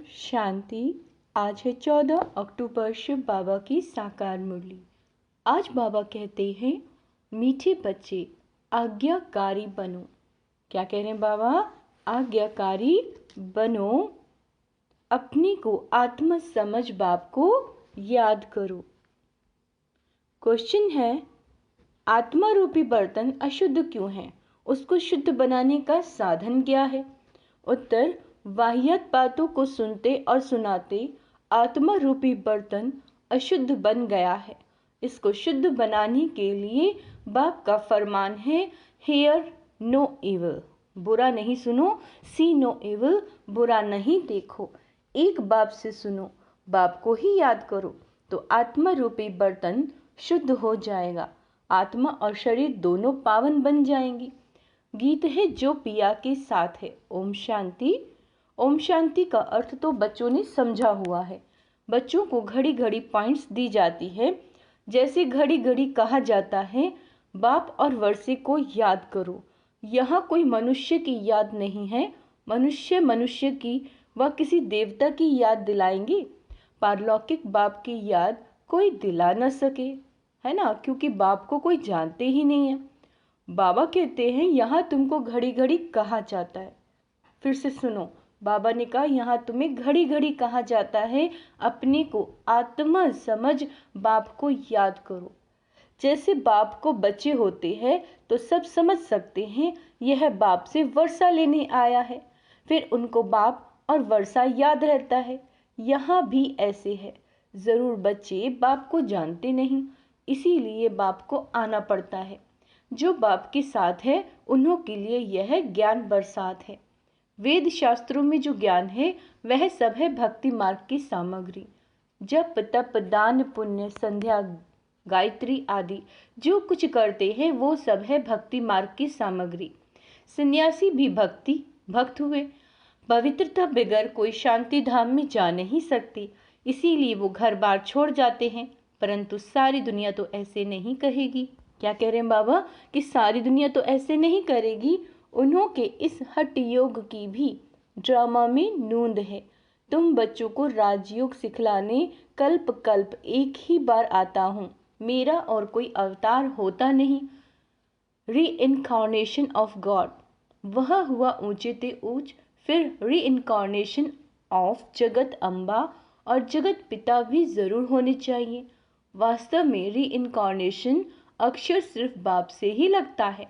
शांति। आज है 14 अक्टूबर, शिव बाबा की साकार मुरली। आज बाबा कहते हैं, मीठे बच्चे आज्ञाकारी बनो। क्या कह रहे हैं बाबा? आज्ञाकारी बनो। अपने को आत्म समझ बाप को याद करो। क्वेश्चन है, आत्मा रूपी बर्तन अशुद्ध क्यों है? उसको शुद्ध बनाने का साधन क्या है? उत्तर, वाहियात बातों को सुनते और सुनाते आत्मा रूपी बर्तन अशुद्ध बन गया है। इसको शुद्ध बनाने के लिए बाप का फरमान है, हेयर नो इविल, बुरा नहीं सुनो, सी नो इविल, बुरा नहीं देखो। एक बाप से सुनो, बाप को ही याद करो, तो आत्मा रूपी बर्तन शुद्ध हो जाएगा। आत्मा और शरीर दोनों पावन बन जाएंगी। गीत है जो पिया के साथ है। ओम शांति। ओम शांति का अर्थ तो बच्चों ने समझा हुआ है। बच्चों को घड़ी घड़ी पॉइंट्स दी जाती है। जैसे घड़ी घड़ी कहा जाता है, बाप और वर्षे को याद करो। यहाँ कोई मनुष्य की याद नहीं है। मनुष्य की व किसी देवता की याद दिलाएंगे। पारलौकिक बाप की याद कोई दिला न सके, है ना, क्योंकि बाप को कोई जानते ही नहीं है। बाबा कहते हैं, यहाँ तुमको घड़ी घड़ी कहा जाता है। फिर से सुनो, बाबा ने कहा, यहाँ तुम्हें घड़ी घड़ी कहा जाता है, अपने को आत्मा समझ बाप को याद करो। जैसे बाप को बच्चे होते हैं तो सब समझ सकते हैं, यह बाप से वर्षा लेने आया है। फिर उनको बाप और वर्षा याद रहता है। यहाँ भी ऐसे है। जरूर बच्चे बाप को जानते नहीं, इसीलिए बाप को आना पड़ता है। जो बाप के साथ है उन्हों के लिए यह ज्ञान बरसात है। वेद शास्त्रों में जो ज्ञान है वह सब है भक्ति मार्ग की सामग्री। जप तप दान पुण्य संध्या गायत्री आदि जो कुछ करते हैं वो सब है भक्ति मार्ग की सामग्री। सन्यासी भी भक्त हुए। पवित्रता बगैर कोई शांति धाम में जा नहीं सकती, इसीलिए वो घर बार छोड़ जाते हैं। परंतु सारी दुनिया तो ऐसे नहीं कहेगी। क्या कह रहे हैं बाबा कि सारी दुनिया तो ऐसे नहीं करेगी। उन्हों के इस हठ योग की भी ड्रामा में नूंद है। तुम बच्चों को राजयोग सिखलाने कल्प कल्प एक ही बार आता हूँ। मेरा और कोई अवतार होता नहीं। रीइनकार्नेशन ऑफ गॉड, वह हुआ ऊंचे ते ऊंच। फिर रीइनकार्नेशन ऑफ जगत अम्बा और जगत पिता भी जरूर होने चाहिए। वास्तव में रीइनकार्नेशन अक्षर सिर्फ बाप से ही लगता है।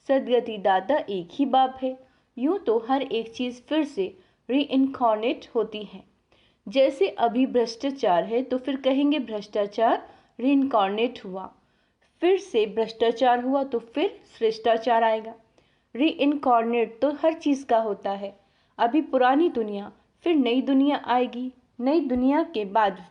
सदगति दाता एक ही बाप है। यूं तो हर एक चीज फिर से रीइनकार्नेट होती है। जैसे अभी भ्रष्टाचार है तो फिर कहेंगे भ्रष्टाचार रीइनकार्नेट हुआ। फिर से भ्रष्टाचार हुआ तो फिर श्रेष्ठाचार आएगा। रीइनकार्नेट तो हर चीज का होता है। अभी पुरानी दुनिया, फिर नई दुनिया आएगी। नई दुनिया के बाद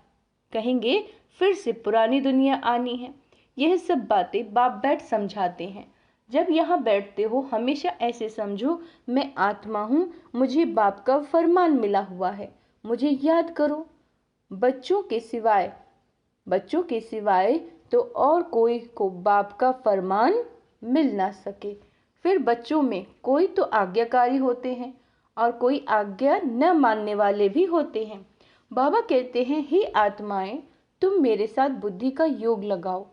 कहेंगे फिर से पुरानी दुनिया आनी है। यह सब बातें बाप बैठ समझाते हैं। जब यहाँ बैठते हो हमेशा ऐसे समझो, मैं आत्मा हूँ, मुझे बाप का फरमान मिला हुआ है, मुझे याद करो। बच्चों के सिवाय तो और कोई को बाप का फरमान मिल ना सके। फिर बच्चों में कोई तो आज्ञाकारी होते हैं और कोई आज्ञा न मानने वाले भी होते हैं। बाबा कहते हैं, हे आत्माएं, तुम मेरे साथ बुद्धि का योग लगाओ।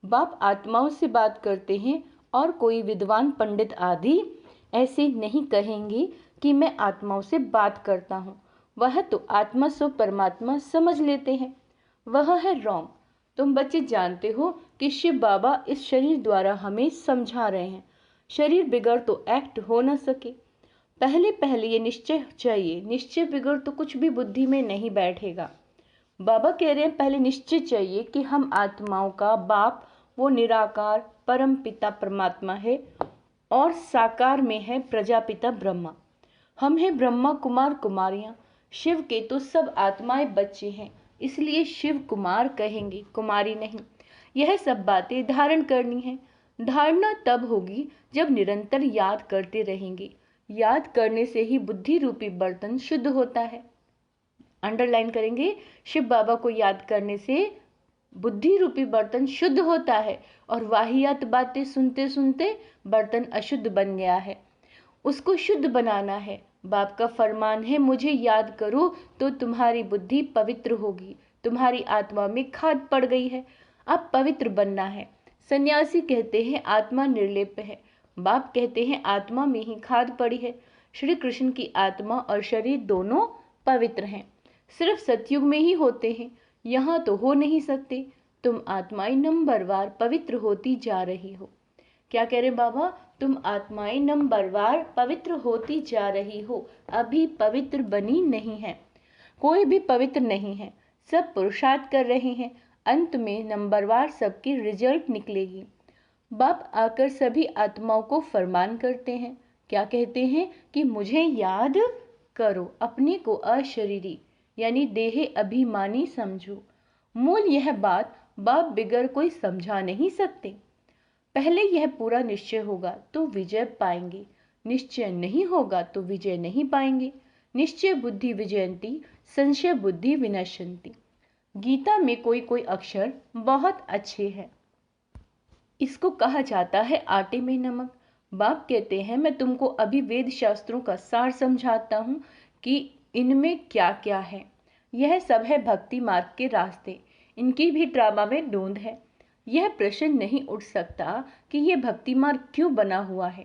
बाप आत्माओं से बात करते हैं और कोई विद्वान पंडित आदि ऐसे नहीं कहेंगे कि मैं आत्माओं से बात करता हूँ। वह तो आत्मा सो परमात्मा समझ लेते हैं। वह है रॉन्ग। तुम बच्चे जानते हो कि शिव बाबा इस शरीर द्वारा हमें समझा रहे हैं। शरीर बिगड़ तो एक्ट हो न सके। पहले ये निश्चय चाहिए। निश्चय बिगड़ तो कुछ भी बुद्धि में नहीं बैठेगा। बाबा कह रहे हैं, पहले निश्चय चाहिए कि हम आत्माओं का बाप वो निराकार परम पिता परमात्मा है और साकार में है प्रजापिता ब्रह्मा। हम हैं ब्रह्मा कुमार कुमारियां। शिव के तो सब आत्माएं बच्चे हैं, इसलिए शिव कुमार कहेंगे, कुमारी नहीं। यह सब बातें धारण करनी है। धारणा तब होगी जब निरंतर याद करते रहेंगे। याद करने से ही बुद्धि रूपी बर्तन शुद्ध होता है। अंडरलाइन करेंगे, शिव बाबा को याद करने से बुद्धि रूपी बर्तन शुद्ध होता है और वाहियात बातें सुनते सुनते बर्तन अशुद्ध बन गया है। उसको शुद्ध बनाना है। बाप का फरमान है, मुझे याद करो तो तुम्हारी बुद्धि पवित्र होगी। तुम्हारी आत्मा में खाद पड़ गई है, अब पवित्र बनना है। सन्यासी कहते हैं आत्मा निर्लेप है, बाप कहते हैं आत्मा में ही खाद पड़ी है। श्री कृष्ण की आत्मा और शरीर दोनों पवित्र हैं, सिर्फ सतयुग में ही होते हैं, यहाँ तो हो नहीं सकते। तुम आत्माएं नंबरवार पवित्र होती जा रही हो। क्या कह रहे बाबा? तुम आत्माएं नंबरवार पवित्र होती जा रही हो, अभी पवित्र बनी नहीं है। कोई भी पवित्र नहीं है, सब पुरुषार्थ कर रहे हैं, अंत में नंबरवार सबकी रिजल्ट निकलेगी। बाप आकर सभी आत्माओं को फरमान करते हैं, क्या कहते हैं कि मुझे याद करो, अपने को अशरीरी यानी देह अभिमानी समझो। मूल यह बात बाप बिगर कोई समझा नहीं सकते। पहले यह पूरा निश्चय होगा तो विजय पाएंगे, निश्चय नहीं होगा तो विजय नहीं पाएंगे। निश्चय बुद्धि विजयंती, संशय बुद्धि विनश्यंती। गीता में कोई कोई अक्षर बहुत अच्छे हैं, इसको कहा जाता है आटे में नमक। बाप कहते हैं मैं तुमको अभी वेद शास्त्रों का सार समझाता हूँ कि इनमें क्या क्या है। यह सब है भक्ति मार्ग के रास्ते, इनकी भी ड्रामा में नोंद है। यह प्रश्न नहीं उठ सकता कि यह भक्ति मार्ग क्यों बना हुआ है।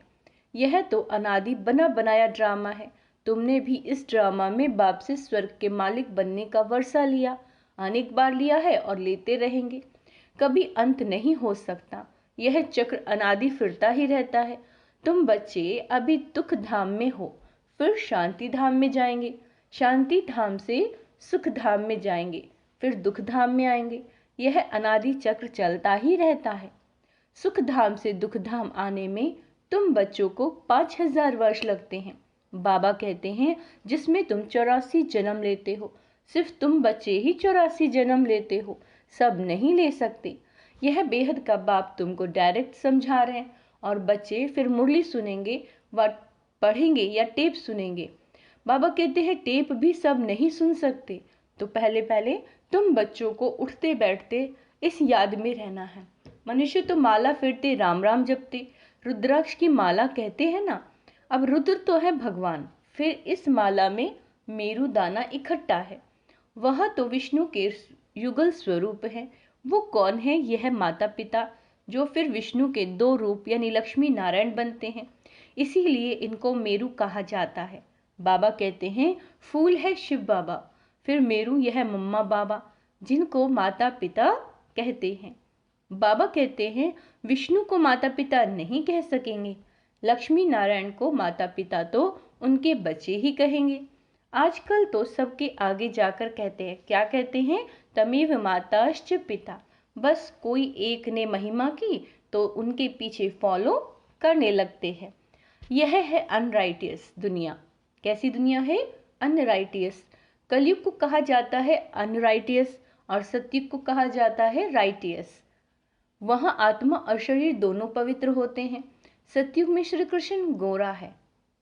यह तो अनादि बना बनाया ड्रामा है। तुमने भी इस ड्रामा में बाप से स्वर्ग के मालिक बनने का वर्षा लिया, अनेक बार लिया है और लेते रहेंगे, कभी अंत नहीं हो सकता। यह चक्र अनादि फिरता ही रहता है। तुम बच्चे अभी दुख धाम में हो, फिर शांति धाम में जाएंगे, शांति धाम से सुख धाम में जाएंगे, फिर दुख धाम में आएंगे। यह अनादि चक्र चलता ही रहता है। सुख धाम से दुख धाम आने में तुम बच्चों को 5000 वर्ष लगते हैं। बाबा कहते हैं जिसमें तुम 84 जन्म लेते हो, सिर्फ तुम बच्चे ही 84 जन्म लेते हो, सब नहीं ले सकते। यह बेहद का बाप तुमको डायरेक्ट समझा रहे हैं और बच्चे फिर मुरली सुनेंगे व पढ़ेंगे या टेप सुनेंगे। बाबा कहते हैं टेप भी सब नहीं सुन सकते, तो पहले पहले तुम बच्चों को उठते बैठते इस याद में रहना है। मनुष्य तो माला फिरते राम राम जपते, रुद्राक्ष की माला कहते हैं ना। अब रुद्र तो है भगवान, फिर इस माला में मेरू दाना इकट्ठा है, वह तो विष्णु के युगल स्वरूप है। वो कौन है? यह माता पिता, जो फिर विष्णु के 2 रूप यानी लक्ष्मी नारायण बनते हैं, इसीलिए इनको मेरू कहा जाता है। बाबा कहते हैं फूल है शिव बाबा, फिर मेरू यह मम्मा बाबा, जिनको माता पिता कहते हैं। बाबा कहते हैं विष्णु को माता पिता नहीं कह सकेंगे, लक्ष्मी नारायण को माता पिता तो उनके बच्चे ही कहेंगे। आजकल तो सबके आगे जाकर कहते हैं, क्या कहते हैं? तमेव माताश्च पिता। बस कोई एक ने महिमा की तो उनके पीछे फॉलो करने लगते हैं। यह है अनराइटियस दुनिया। कैसी दुनिया है? अनराइटियस। कलयुग को कहा जाता है अनराइटियस और सतयुग को कहा जाता है राइटियस। वहां आत्मा और शरीर दोनों पवित्र होते हैं। सतयुग में श्री कृष्ण गोरा है।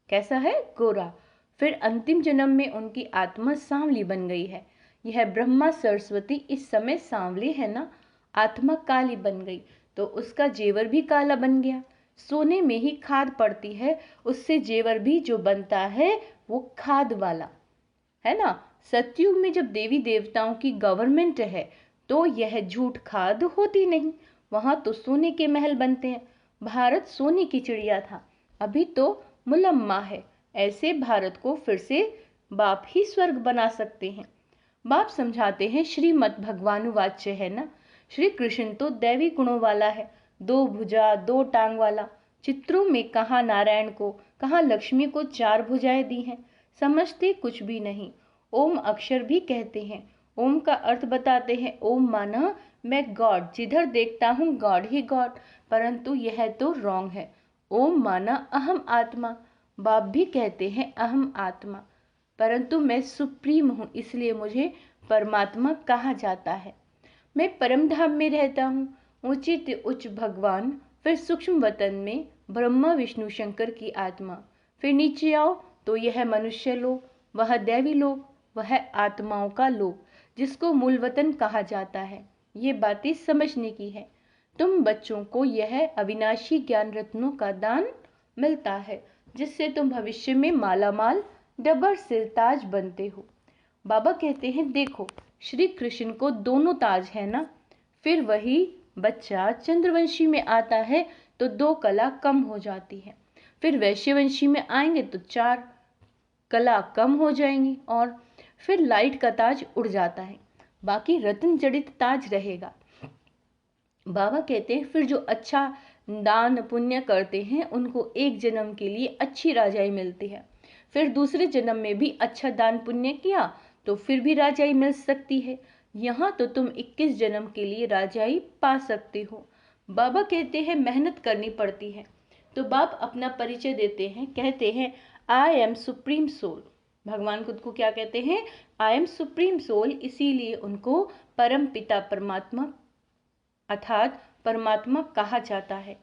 कैसा है? गोरा। फिर अंतिम जन्म में उनकी आत्मा सांवली बन गई है। यह ब्रह्मा सरस्वती इस समय सांवले है ना, आत्मा काली बन गई तो उसका जेवर भी काला बन गया। सोने में ही खाद पड़ती है, उससे जेवर भी जो बनता है वो खाद वाला है ना। सतयुग में जब देवी देवताओं की गवर्नमेंट है तो यह झूठ खाद होती नहीं, वहां तो सोने के महल बनते हैं। भारत सोने की चिड़िया था, अभी तो मुलम्मा है। ऐसे भारत को फिर से बाप ही स्वर्ग बना सकते हैं। बाप समझाते हैं श्रीमद् भगवानुवाच्य है ना, श्री कृष्ण तो दैवी गुणों वाला है, 2 भुजा 2 टांग वाला। चित्रों में कहाँ नारायण को, कहाँ लक्ष्मी को 4 भुजाएं दी हैं, समझते कुछ भी नहीं। ओम अक्षर भी कहते हैं, ओम का अर्थ बताते हैं। ओम माना मैं गॉड, जिधर देखता हूँ गॉड ही गॉड, परंतु यह तो रॉन्ग है। ओम माना अहम आत्मा, बाप भी कहते हैं अहम आत्मा, परंतु मैं सुप्रीम हूँ इसलिए मुझे परमात्मा कहा जाता है। मैं परम धाम में रहता हूँ, उचित उच्च भगवान, फिर सूक्ष्म वतन में ब्रह्मा विष्णु शंकर की आत्मा, फिर नीचे आओ तो यह मनुष्य लोक, वह दैवी लोक, वह आत्माओं का लोक, जिसको मूल वतन कहा जाता है। ये बातें समझने की है। तुम बच्चों को यह अविनाशी ज्ञान रत्नों का दान मिलता है, जिससे तुम भविष्य में माला माल डबर सिरताज बनते हो। बाबा कहते हैं देखो, श्री कृष्ण को दोनों ताज है ना। फिर वही बच्चा चंद्रवंशी में आता है तो 2 कला कम हो जाती है, फिर वैश्यवंशी में आएंगे तो 4 कला कम हो जाएंगी और फिर लाइट का ताज उड़ जाता है, बाकी रत्न जड़ित ताज रहेगा। बाबा कहते हैं फिर जो अच्छा दान पुण्य करते हैं उनको एक जन्म के लिए अच्छी राजाई मिलती है, फिर दूसरे जन्म में भी अच्छा दान पुण्य किया तो फिर भी राजाई मिल सकती है। यहाँ तो तुम 21 जन्म के लिए राजाई पा सकते हो। बाबा कहते हैं मेहनत करनी पड़ती है। तो बाप अपना परिचय देते हैं, कहते हैं आई एम सुप्रीम सोल। भगवान खुद को क्या कहते हैं? I am supreme soul. इसीलिए उनको परम पिता परमात्मा अर्थात परमात्मा कहा जाता है।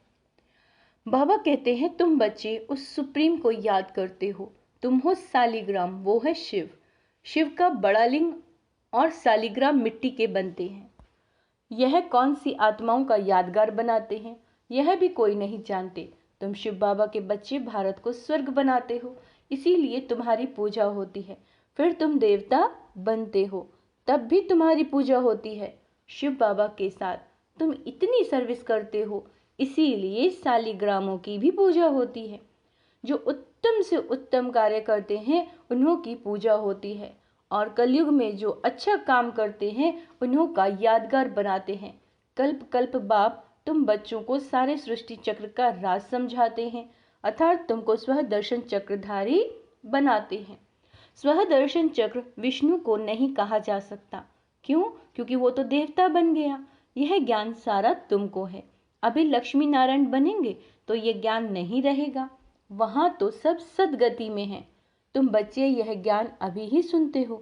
बाबा कहते हैं तुम बच्चे उस सुप्रीम को याद करते हो, तुम हो सालिग्राम, वो है शिव। शिव का बड़ा लिंग और सालिग्राम मिट्टी के बनते हैं। यह कौन सी आत्माओं का यादगार बनाते हैं, यह भी कोई नहीं जानते। तुम शिव बाबा के बच्चे भारत को स्वर्ग बनाते हो, इसीलिए तुम्हारी पूजा होती है। फिर तुम देवता बनते हो, तब भी तुम्हारी पूजा होती है। शिव बाबा के साथ तुम इतनी सर्विस करते हो, इसीलिए सालिग्रामों की भी पूजा होती है। जो उत्तम से उत्तम कार्य करते हैं उन्हों की पूजा होती है, और कलयुग में जो अच्छा काम करते हैं उन्हों का यादगार बनाते हैं। कल्प कल्प बाप तुम बच्चों को सारे सृष्टि चक्र का राज समझाते हैं, अर्थात तुमको स्व दर्शन चक्रधारी बनाते हैं। स्व दर्शन चक्र विष्णु को नहीं कहा जा सकता। क्यों? क्योंकि वो तो देवता बन गया। यह ज्ञान सारा तुमको है। अभी लक्ष्मी नारायण बनेंगे तो यह ज्ञान नहीं रहेगा, वहां तो सब सदगति में है। तुम बच्चे यह ज्ञान अभी ही सुनते हो,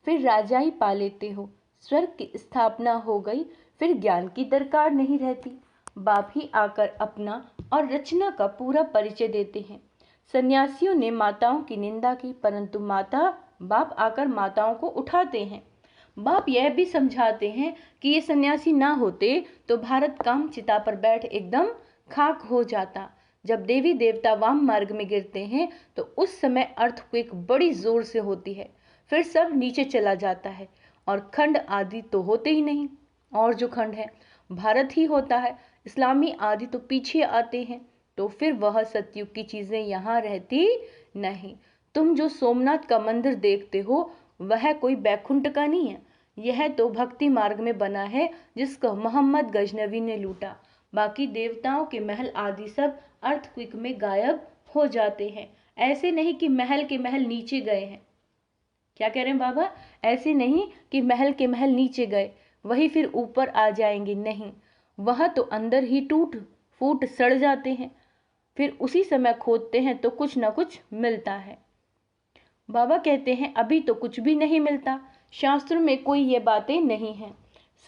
फिर राजाई पा लेते हो, स्वर्ग की स्थापना हो गई, फिर ज्ञान की दरकार नहीं रहती। बाप ही आकर अपना और रचना का पूरा परिचय देते हैं। सन्यासियों ने माताओं की निंदा की, परंतु बाप आकर माताओं को उठाते हैं। बाप यह भी समझाते हैं कि ये सन्यासी ना होते तो भारत काम चिता पर बैठ एकदम खाक हो जाता। जब देवी देवता वाम मार्ग में गिरते हैं तो उस समय अर्थक्वेक बड़ी जोर से होती है, फिर सब नीचे चला जाता है और खंड आदि तो होते ही नहीं, और जो खंड है भारत ही होता है। इस्लामी आदि तो पीछे आते हैं, तो फिर वह सतयुग की चीजें यहाँ रहती नहीं। तुम जो सोमनाथ का मंदिर देखते हो वह कोई बैकुंठ का नहीं है, यह तो भक्ति मार्ग में बना है जिसको मोहम्मद गजनवी ने लूटा। बाकी देवताओं के महल आदि सब अर्थक्वेक में गायब हो जाते हैं। ऐसे नहीं कि महल के महल नीचे गए हैं। क्या कह रहे हैं बाबा? ऐसे नहीं कि महल के महल नीचे गए वही फिर ऊपर आ जाएंगे, नहीं, वह तो अंदर ही टूट फूट सड़ जाते हैं, फिर उसी समय खोदते हैं तो कुछ ना कुछ मिलता है। बाबा कहते हैं अभी तो कुछ भी नहीं मिलता, शास्त्रों में कोई ये बातें नहीं है।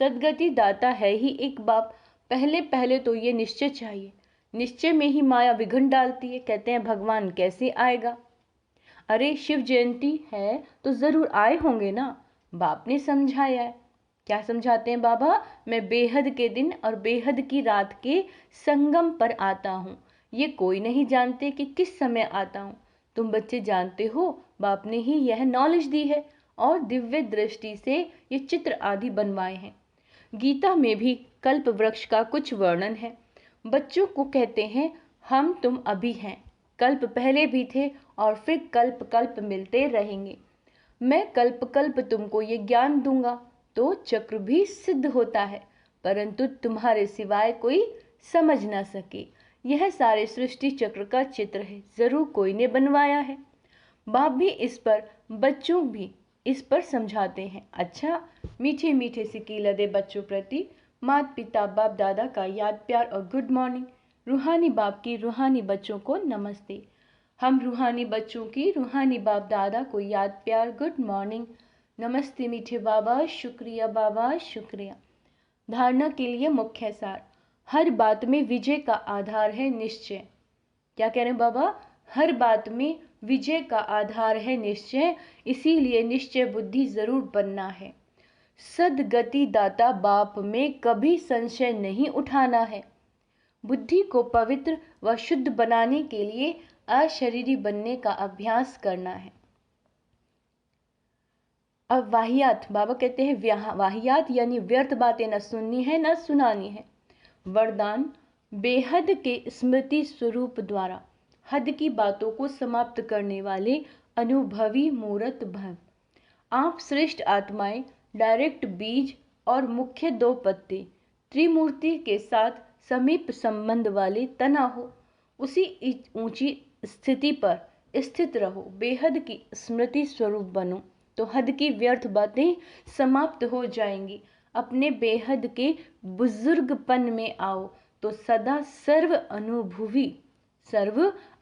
सदगति दाता है ही एक बाप। पहले पहले तो ये निश्चय चाहिए, निश्चय में ही माया विघ्न डालती है। कहते हैं भगवान कैसे आएगा? अरे शिव जयंती है तो जरूर आए होंगे ना। बाप ने समझाया है। क्या समझाते हैं बाबा? मैं बेहद के दिन और बेहद की रात के संगम पर आता हूँ, ये कोई नहीं जानते कि किस समय आता हूँ। तुम बच्चे जानते हो, बाप ने ही यह नॉलेज दी है और दिव्य दृष्टि से ये चित्र आदि बनवाए हैं। गीता में भी कल्प वृक्ष का कुछ वर्णन है। बच्चों को कहते हैं हम तुम अभी हैं, कल्प पहले भी थे और फिर कल्प कल्प मिलते रहेंगे। मैं कल्प कल्प तुमको ये ज्ञान दूंगा तो चक्र भी सिद्ध होता है, परंतु तुम्हारे सिवाय कोई समझ ना सके। यह सारे सृष्टि चक्र का चित्र है, जरूर कोई ने बनवाया है। बाप भी इस पर, बच्चों भी इस पर समझाते हैं। अच्छा, मीठे मीठे सिकीला दे बच्चों प्रति माता पिता बाप दादा का याद प्यार और गुड मॉर्निंग। रूहानी बाप की रूहानी बच्चों को नमस्ते। हम रूहानी बच्चों की रूहानी बाप दादा को याद प्यार गुड मॉर्निंग। नमस्ते मीठे बाबा, शुक्रिया बाबा, शुक्रिया। धारणा के लिए मुख्य सार। हर बात में विजय का आधार है निश्चय। क्या कह रहे हैं बाबा? हर बात में विजय का आधार है निश्चय, इसीलिए निश्चय बुद्धि जरूर बनना है। सदगति दाता बाप में कभी संशय नहीं उठाना है। बुद्धि को पवित्र व शुद्ध बनाने के लिए अशरीरी बनने का अभ्यास करना है। अब वाहियात, बाबा कहते हैं वाहियात यानी व्यर्थ बातें न सुननी है न सुनानी है। वरदान, बेहद के स्मृति स्वरूप द्वारा हद की बातों को समाप्त करने वाले अनुभवी मूर्त भव। आप श्रेष्ठ आत्माएं डायरेक्ट बीज और मुख्य दो पत्ते त्रिमूर्ति के साथ समीप संबंध वाले तना हो, उसी ऊंची स्थिति पर स्थित रहो, बेहद की स्मृति स्वरूप बनो, तो हद की व्यर्थ बातें समाप्त हो जाएंगी। अपने बेहद के बुजुर्गपन में आओ तो सदा सर्व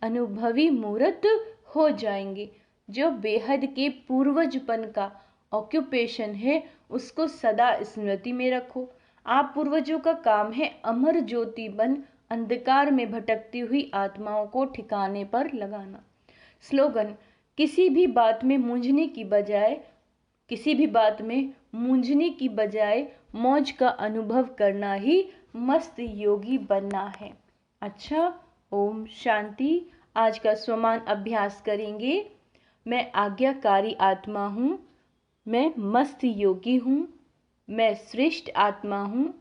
अनुभवी मूर्त हो जाएंगे। जो बेहद के पूर्वजपन का ऑक्यूपेशन है उसको सदा स्मृति में रखो। आप पूर्वजों का काम है अमर ज्योति बन अंधकार में भटकती हुई आत्माओं को ठिकाने पर लगाना। स्लोगन, किसी भी बात में मूंझने की बजाय मौज का अनुभव करना ही मस्त योगी बनना है। अच्छा, ओम शांति। आज का स्वमान अभ्यास करेंगे। मैं आज्ञाकारी आत्मा हूँ, मैं मस्त योगी हूँ, मैं श्रेष्ठ आत्मा हूँ,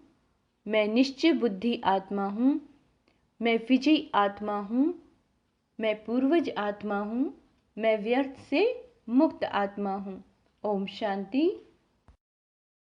मैं निश्चय बुद्धि आत्मा हूँ, मैं विजयी आत्मा हूँ, मैं पूर्वज आत्मा हूँ, मैं व्यर्थ से मुक्त आत्मा हूँ। ओम शांति।